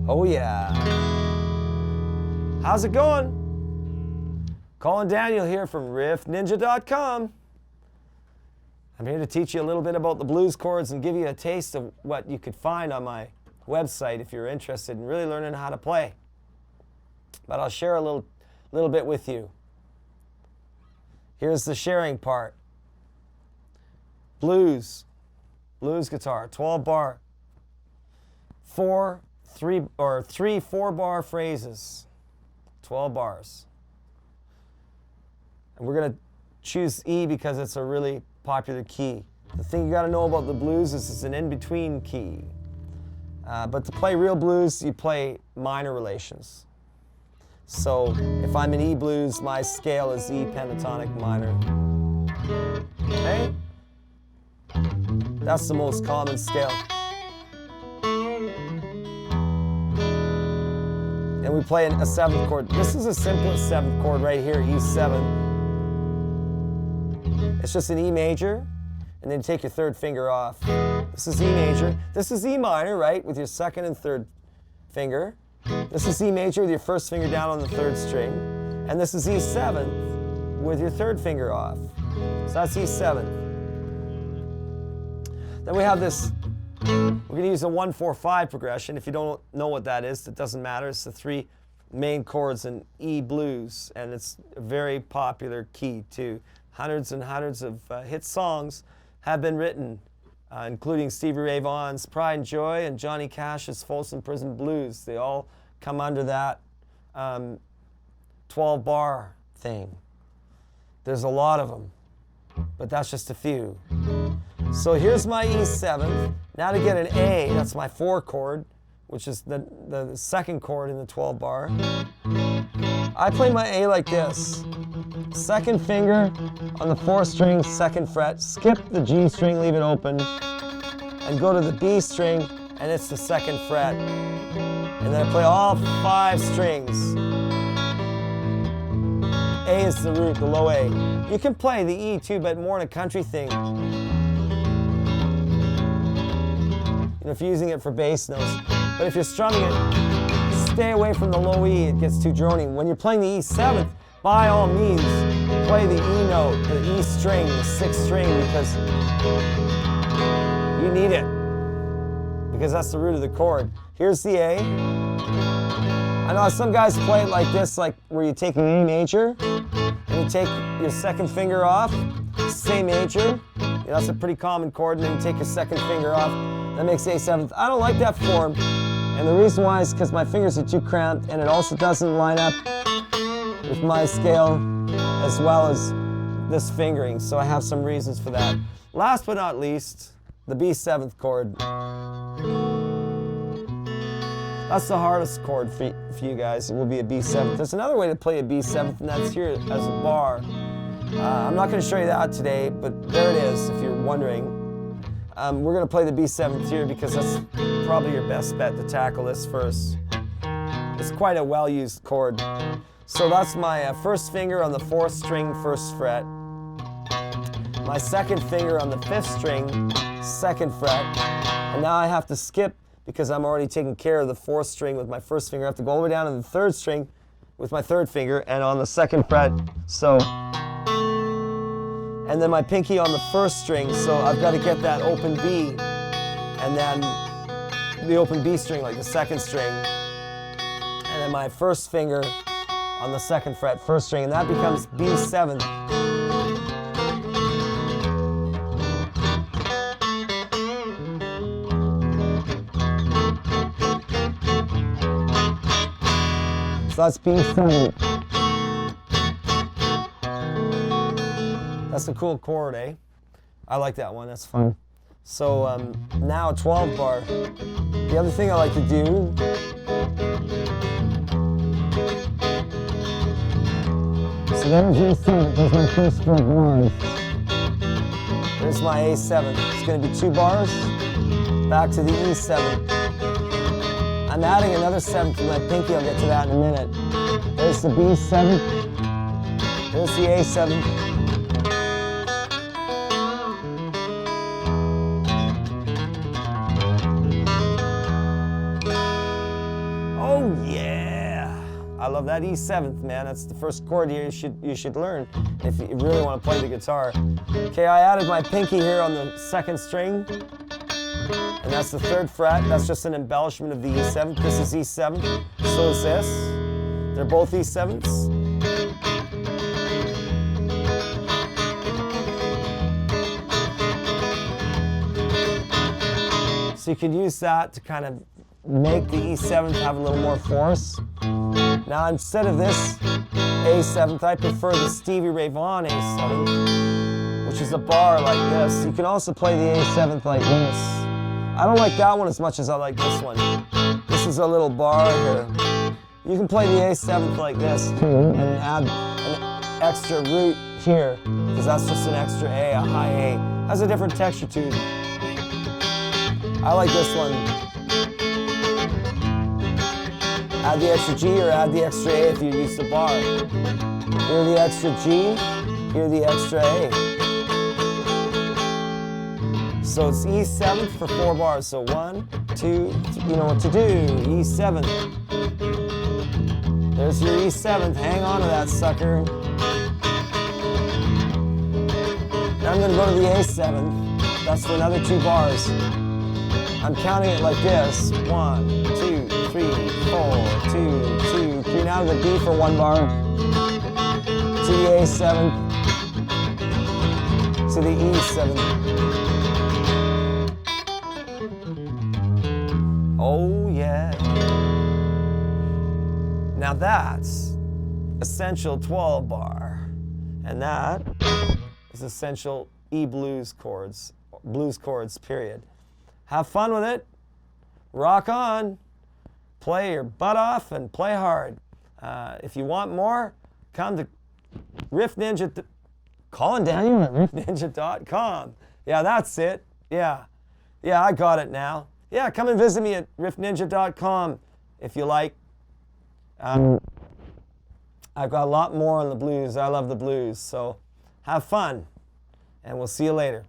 Oh yeah. How's it going? Colin Daniel here from riffninja.com. I'm here to teach you a little bit about the blues chords and give you a taste of what you could find on my website if you're interested in really learning how to play. But I'll share a little bit with you. Here's the sharing part. Blues guitar, 12 bar, three 4-bar phrases, 12 bars. And we're going to choose E because it's a really popular key. The thing you got to know about the blues is it's an in-between key. But to play real blues, you play minor relations. So if I'm in E blues, my scale is E pentatonic minor. Okay? That's the most common scale. And we play a 7th chord. This is the simplest 7th chord right here, E7. It's just an E major, and then take your 3rd finger off. This is E major. This is E minor, right, with your 2nd and 3rd finger. This is E major with your 1st finger down on the 3rd string. And this is E7th with your 3rd finger off. So that's E7th. Then we have this, we're going to use a 1-4-5 progression. If you don't know what that is, it doesn't matter. It's the 3 main chords in E blues, and it's a very popular key too. Hundreds and hundreds of hit songs have been written, including Stevie Ray Vaughan's Pride and Joy and Johnny Cash's Folsom Prison Blues. They all come under that 12-bar thing. There's a lot of them, but that's just a few. So here's my E7th. Now to get an A, that's my 4 chord, which is the 2nd chord in the 12 bar. I play my A like this. 2nd finger on the 4th string, 2nd fret, skip the G string, leave it open, and go to the B string, and it's the 2nd fret. And then I play all 5 strings. A is the root, the low A. You can play the E too, but more in a country thing. You know, if you're using it for bass notes. But if you're strumming it, stay away from the low E, it gets too droning. When you're playing the E7th, by all means, play the E note, the E string, the 6th string, because you need it. Because that's the root of the chord. Here's the A. I know some guys play it like this, like where you take an E major, and you take your 2nd finger off, C major. You know, that's a pretty common chord, and then you take your 2nd finger off. That makes A7th. I don't like that form. And the reason why is because my fingers are too cramped, and it also doesn't line up with my scale as well as this fingering. So I have some reasons for that. Last but not least, the B7th chord. That's the hardest chord for you guys. It will be a B7th. There's another way to play a B7th, and that's here as a bar. I'm not going to show you that today, but there it is if you're wondering. We're going to play the B7th here because that's probably your best bet to tackle this first. It's quite a well-used chord. So that's my 1st finger on the 4th string, 1st fret. My 2nd finger on the 5th string, 2nd fret. And now I have to skip because I'm already taking care of the 4th string with my 1st finger. I have to go all the way down to the 3rd string with my 3rd finger and on the 2nd fret. So. And then my pinky on the 1st string, so I've got to get that open B, and then the open B string, like the 2nd string, and then my 1st finger on the 2nd fret, 1st string, and that becomes B7th. So that's B7. That's a cool chord, eh? I like that one, that's fun. So now 12 bar. The other thing I like to do so there's E7, there's my first 4 bars. There's my A7. It's going to be 2 bars. Back to the E7. I'm adding another 7th to my pinky. I'll get to that in a minute. There's the B7. There's the A7. I love that E7th, man. That's the first chord here you should learn if you really want to play the guitar. Okay, I added my pinky here on the second string, and that's the 3rd fret. That's just an embellishment of the E7th. This is E7th, so is this. They're both E7ths. So you could use that to kind of make the E7th have a little more force. Now instead of this A7th, I prefer the Stevie Ray Vaughan A7, which is a bar like this. You can also play the A7th like this. I don't like that one as much as I like this one. This is a little bar here. You can play the A7th like this too, and add an extra root here, because that's just an extra A, a high A. Has a different texture to it. I like this one. Add the extra G or add the extra A if you use the bar. Here the extra G, here the extra A. So it's E7th for 4 bars. So 1, 2, you know what to do. E7th. There's your E7th. Hang on to that sucker. Now I'm going to go to the A7th. That's for another 2 bars. I'm counting it like this. 1, 2, 3, 4, 2, 2, 3. Now to the B for 1 bar. To the A7th. To the E7th. Oh yeah. Now that's essential 12 bar. And that is essential E blues chords, period. Have fun with it. Rock on. Play your butt off and play hard. If you want more, come to Riff Ninja. Colin Daniel at riffninja.com. Yeah, that's it. Yeah, I got it now. Yeah, come and visit me at riffninja.com if you like. I've got a lot more on the blues. I love the blues. So have fun, and we'll see you later.